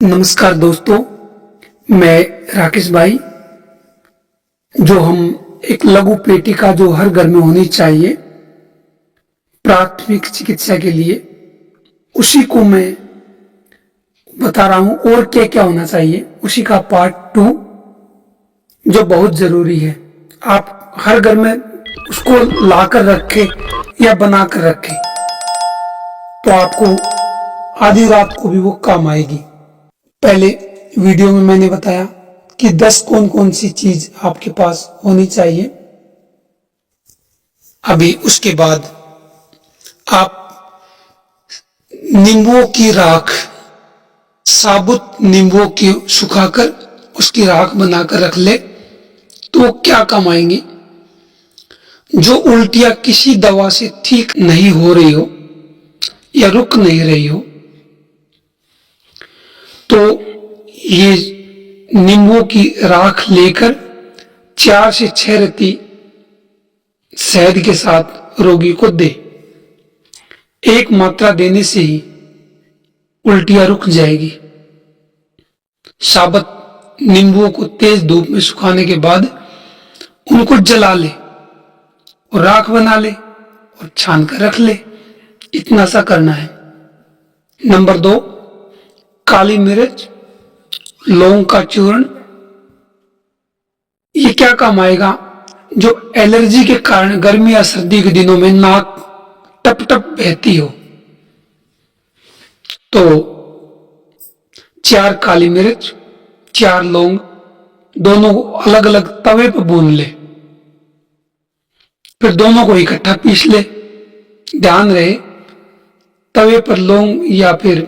नमस्कार दोस्तों, मैं राकेश भाई। जो हम एक लघु पेटिका जो हर घर में होनी चाहिए प्राथमिक चिकित्सा के लिए, उसी को मैं बता रहा हूं। और क्या क्या होना चाहिए उसी का पार्ट 2 जो बहुत जरूरी है। आप हर घर में उसको लाकर रखें या बनाकर रखें तो आपको आधी रात को भी वो काम आएगी। पहले वीडियो में मैंने बताया कि 10 कौन कौन सी चीज आपके पास होनी चाहिए। अभी उसके बाद आप नींबुओं की राख, साबुत नींबुओं की सुखाकर उसकी राख बनाकर रख ले तो क्या काम आएंगी। जो उल्टियां किसी दवा से ठीक नहीं हो रही हो या रुक नहीं रही हो तो ये नींबू की राख लेकर 4 से 6 रत्ती शहद के साथ रोगी को दे। एक मात्रा देने से ही उल्टियां रुक जाएगी। साबुत नींबुओं को तेज धूप में सुखाने के बाद उनको जला ले और राख बना ले और छान कर रख ले। इतना सा करना है। नंबर 2, काली मिर्च, लौंग का चूर्ण। ये क्या काम आएगा? जो एलर्जी के कारण गर्मी या सर्दी के दिनों में नाक टप टप बहती हो तो 4 काली मिर्च, 4 लौंग, दोनों को अलग अलग तवे पर भून ले, फिर दोनों को इकट्ठा पीस ले। ध्यान रहे तवे पर लौंग या फिर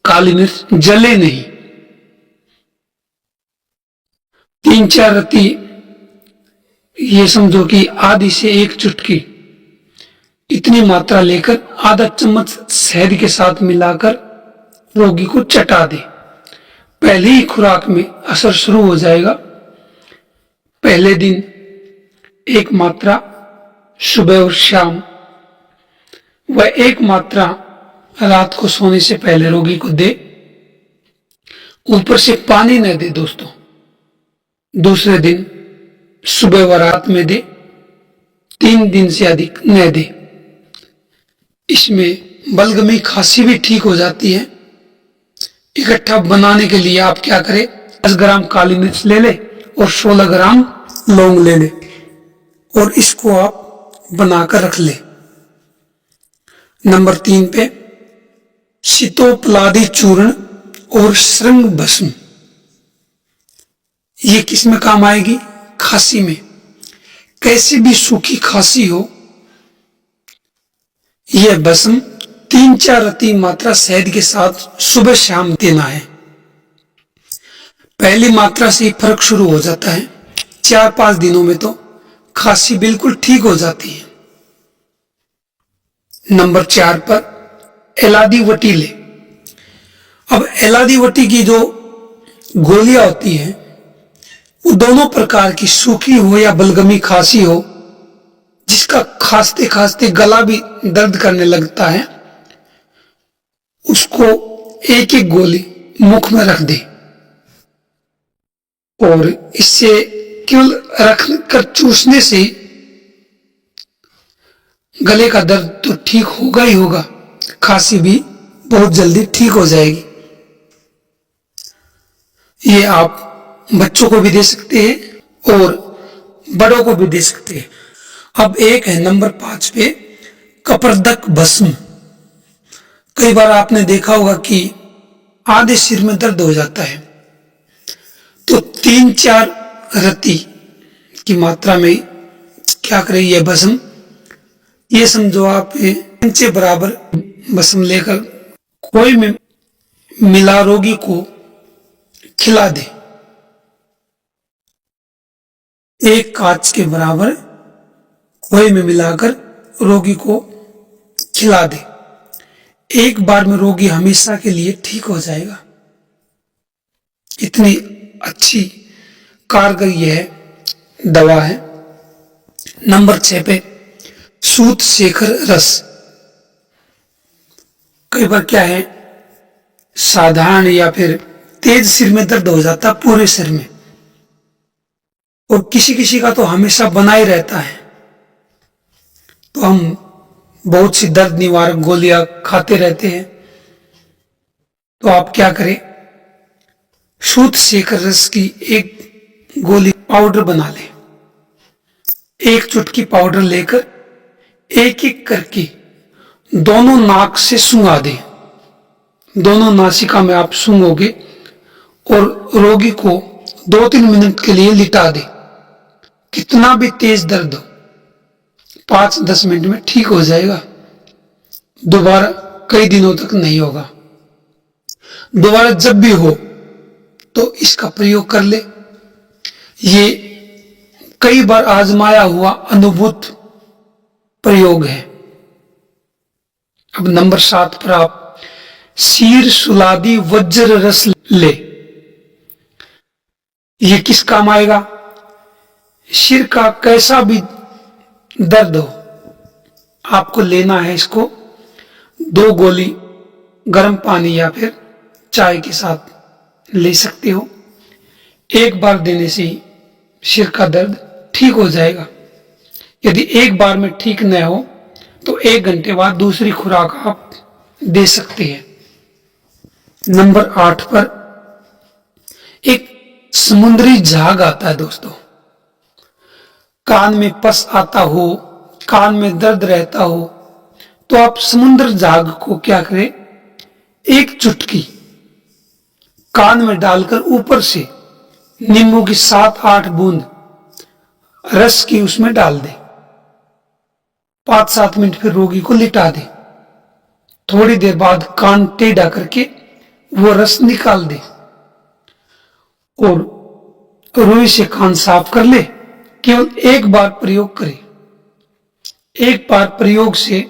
काली मिर्च जले नहीं। 3-4 रत्ती, ये समझो कि आधी से 1 चुटकी इतनी मात्रा लेकर आधा चम्मच शहद के साथ मिलाकर रोगी को चटा दे। पहली ही खुराक में असर शुरू हो जाएगा। पहले दिन 1 मात्रा सुबह और शाम, व 1 मात्रा रात को सोने से पहले रोगी को दे। ऊपर से पानी न दे दोस्तों। दूसरे दिन सुबह व रात में दे। 3 दिन से अधिक न दे। इसमें बलगमी खांसी भी ठीक हो जाती है। इकट्ठा बनाने के लिए आप क्या करें, 10 ग्राम काली मिर्च ले ले और 16 ग्राम लौंग ले ले और इसको आप बनाकर रख ले। नंबर 3 पे सीतोपलादी चूर्ण और श्रृंग भस्म। ये किस में काम आएगी? खांसी में। कैसी भी सूखी खांसी हो, यह भस्म 3-4 रत्ती मात्रा शहद के साथ सुबह शाम देना है। पहली मात्रा से ही फर्क शुरू हो जाता है। 4-5 दिनों में तो खांसी बिल्कुल ठीक हो जाती है। नंबर 4 पर एलादी वटी ले। अब एलादी वटी की जो गोलियां होती हैं वो दोनों प्रकार की, सूखी हो या बलगमी खांसी हो, जिसका खांसते खांसते गला भी दर्द करने लगता है, उसको 1-1 गोली मुख में रख दे और इससे केवल रख कर चूसने से गले का दर्द तो ठीक होगा ही होगा, खांसी भी बहुत जल्दी ठीक हो जाएगी। ये आप बच्चों को भी दे सकते हैं और बड़ों को भी दे सकते हैं। अब एक है नंबर 5 पे कपर्दक भस्म। कई बार आपने देखा होगा कि आधे सिर में दर्द हो जाता है तो 3-4 रत्ती की मात्रा में क्या करें, यह भस्म, ये समझो आप इंचे बराबर भस्म लेकर कोई में मिला रोगी को खिला दे। 1 कांच के बराबर खोए में मिलाकर रोगी को खिला दे। एक बार में रोगी हमेशा के लिए ठीक हो जाएगा। इतनी अच्छी कारगर यह दवा है। नंबर 6 पे सूत शेखर रस। कई बार क्या है, साधारण या फिर तेज सिर में दर्द हो जाता है पूरे सिर में, और किसी किसी का तो हमेशा बना ही रहता है, तो हम बहुत सी दर्द निवारक गोलियां खाते रहते हैं। तो आप क्या करें, शुद्ध शेखर रस की एक गोली पाउडर बना लें। एक चुटकी पाउडर लेकर एक एक करके दोनों नाक से सूंघा दें। दोनों नासिका में आप सूंघोगे और रोगी को 2-3 मिनट के लिए लिटा दें। कितना भी तेज दर्द हो 5-10 मिनट में ठीक हो जाएगा, दोबारा कई दिनों तक नहीं होगा। दोबारा जब भी हो तो इसका प्रयोग कर ले। ये कई बार आजमाया हुआ अनुभूत प्रयोग है। अब नंबर 7 पर आप शीर सुलादी वज्र रस ले। ये किस काम आएगा? सिर का कैसा भी दर्द हो, आपको लेना है इसको। 2 गोली गर्म पानी या फिर चाय के साथ ले सकते हो। एक बार देने से ही सिर का दर्द ठीक हो जाएगा। यदि एक बार में ठीक न हो तो 1 घंटे बाद दूसरी खुराक आप दे सकते हैं। नंबर 8 पर एक समुद्री झाग आता है दोस्तों। कान में पस आता हो, कान में दर्द रहता हो, तो आप समुद्र झाग को क्या करें, एक चुटकी कान में डालकर ऊपर से नींबू की 7-8 बूंद रस की उसमें डाल दें। 5-7 मिनट फिर रोगी को लिटा दें। थोड़ी देर बाद कान टेढ़ा करके वो रस निकाल दे और रुई से कान साफ कर ले। केवल एक बार प्रयोग करें। एक बार प्रयोग से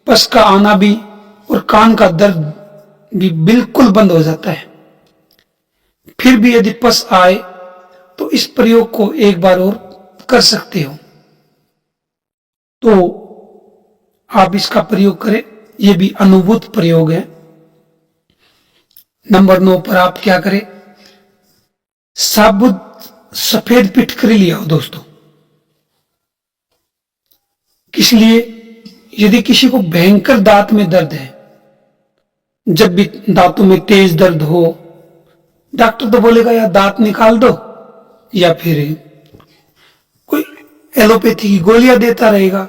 पस का आना भी और कान का दर्द भी बिल्कुल बंद हो जाता है। फिर भी यदि पस आए तो इस प्रयोग को एक बार और कर सकते हो। तो आप इसका प्रयोग करें, यह भी अनुभूत प्रयोग है। नंबर 9 पर आप क्या करें, साबुत सफेद फिटकरी लिया हो दोस्तों। किस लिए? यदि किसी को भयंकर दांत में दर्द है, जब भी दांतों में तेज दर्द हो, डॉक्टर तो बोलेगा या दांत निकाल दो या फिर कोई एलोपैथी की गोलियां देता रहेगा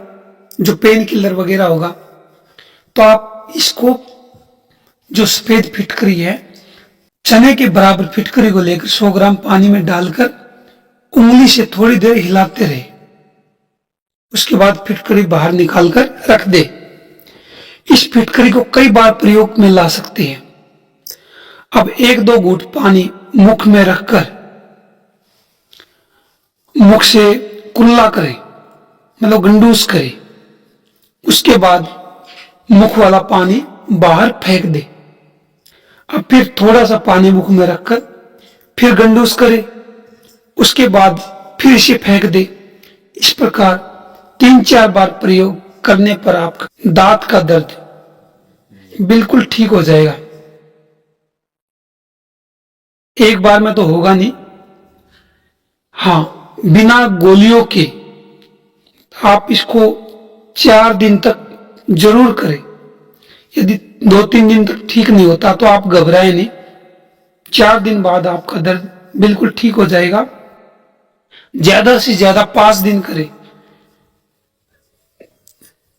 जो पेन किलर वगैरह होगा। तो आप इसको, जो सफेद फिटकरी है, चने के बराबर फिटकरी को लेकर 100 ग्राम पानी में डालकर उंगली से थोड़ी देर हिलाते रहे। उसके बाद फिटकरी बाहर निकालकर रख दे। इस फिटकरी को कई बार प्रयोग में ला सकते हैं। अब 1-2 घूंट पानी मुख में रखकर मुख से कुल्ला करे, मतलब गंडूस करे। उसके बाद मुख वाला पानी बाहर फेंक दे। अब फिर थोड़ा सा पानी मुख में रखकर फिर गंडूस करे, उसके बाद फिर इसे फेंक दे। इस प्रकार 3-4 बार प्रयोग करने पर आपका दांत का दर्द बिल्कुल ठीक हो जाएगा। एक बार में तो होगा नहीं। हाँ, बिना गोलियों के आप इसको 4 दिन तक जरूर करें। यदि 2-3 दिन तक ठीक नहीं होता तो आप घबराएं नहीं। 4 दिन बाद आपका दर्द बिल्कुल ठीक हो जाएगा। ज्यादा से ज्यादा 5 दिन करें।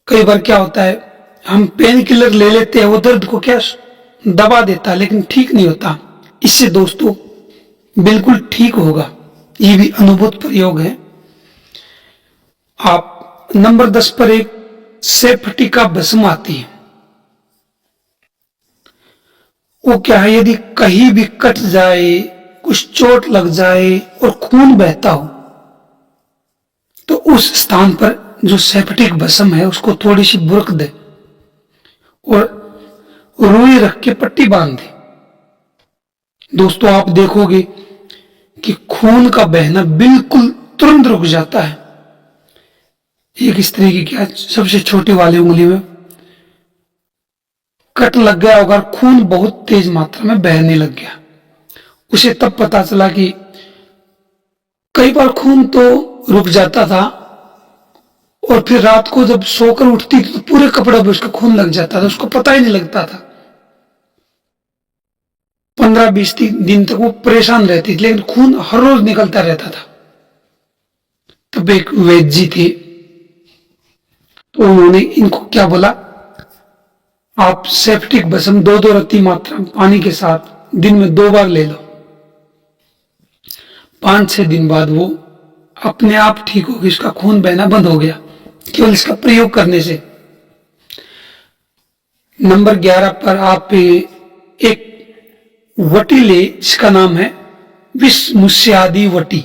कई बार क्या होता है, हम पेन किलर ले लेते हैं, वो दर्द को क्या दबा देता है, लेकिन ठीक नहीं होता। इससे दोस्तों बिल्कुल ठीक होगा। ये भी अनुभूत प्रयोग है। आप नंबर 10 पर एक सेफ्टी का भस्म आती है। वो क्या है, यदि कहीं भी कट जाए, कुछ चोट लग जाए और खून बहता हो, तो उस स्थान पर जो सेप्टिक भस्म है उसको थोड़ी सी बुरक दे और रुई रख के पट्टी बांध दे। दोस्तों आप देखोगे कि खून का बहना बिल्कुल तुरंत रुक जाता है। एक स्त्री की क्या, सबसे छोटी वाली उंगली में कट लग गया होगा, खून बहुत तेज मात्रा में बहने लग गया। उसे तब पता चला कि कई बार खून तो रुक जाता था और फिर रात को जब सोकर उठती थी तो पूरे कपड़े पे उसका खून लग जाता था, उसको पता ही नहीं लगता था। 15-20 दिन तक वो परेशान रहती थी, लेकिन खून हर रोज निकलता रहता था। तब एक वैद्य जी थे, तो उन्होंने इनको क्या बोला, आप सेप्टिक भस्म 2-2 रत्ती मात्रा में पानी के साथ दिन में 2 बार ले लो। 5-6 दिन बाद वो अपने आप ठीक हो गई, इसका खून बहना बंद हो गया केवल इसका प्रयोग करने से। नंबर 11 पर आप एक वटी ले जिसका नाम है विषमुष्यादि वटी।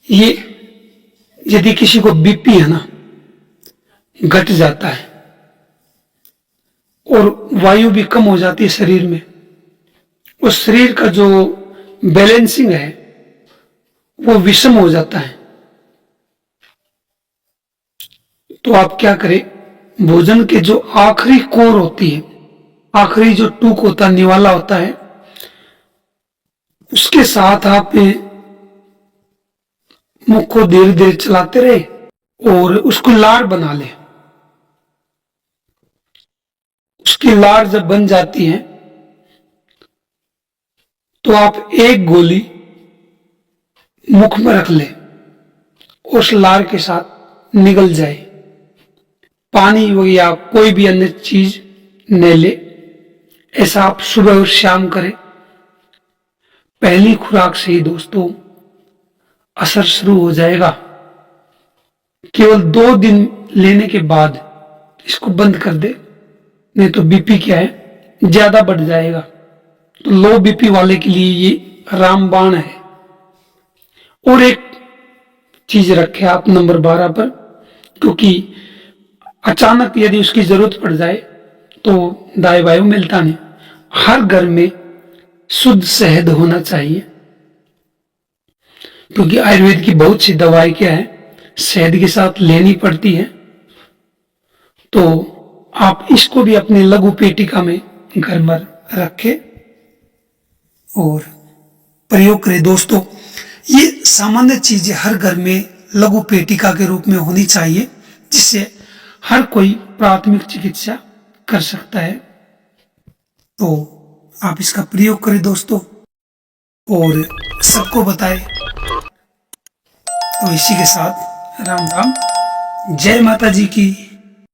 ये यदि किसी को बीपी है ना, घट जाता है और वायु भी कम हो जाती है शरीर में, उस शरीर का जो बैलेंसिंग है वो विषम हो जाता है, तो आप क्या करें, भोजन के जो आखिरी कोर होती है, आखिरी जो टूक होता है, निवाला होता है, उसके साथ आप मुख को धीरे धीरे चलाते रहे और उसको लार बना ले। उसकी लार जब बन जाती है तो आप एक गोली मुख में रख ले, उस लार के साथ निगल जाए, पानी या कोई भी अन्य चीज न ले। ऐसा आप सुबह और शाम करें। पहली खुराक से ही दोस्तों असर शुरू हो जाएगा। केवल 2 दिन लेने के बाद इसको बंद कर दे, नहीं तो बीपी क्या है ज्यादा बढ़ जाएगा। तो लो बीपी वाले के लिए ये रामबाण है। और एक चीज रखे आप नंबर 12 पर, क्योंकि अचानक यदि उसकी जरूरत पड़ जाए तो दाई वायु मिलता नहीं। हर घर में शुद्ध शहद होना चाहिए, क्योंकि आयुर्वेद की बहुत सी दवाई क्या है शहद के साथ लेनी पड़ती है। तो आप इसको भी अपने लघु पेटिका में घर में रखें और प्रयोग करें। दोस्तों, ये सामान्य चीजें हर घर में लघु पेटिका के रूप में होनी चाहिए, जिससे हर कोई प्राथमिक चिकित्सा कर सकता है। तो आप इसका प्रयोग करें दोस्तों और सबको बताएं। तो इसी के साथ राम राम, जय माता जी की।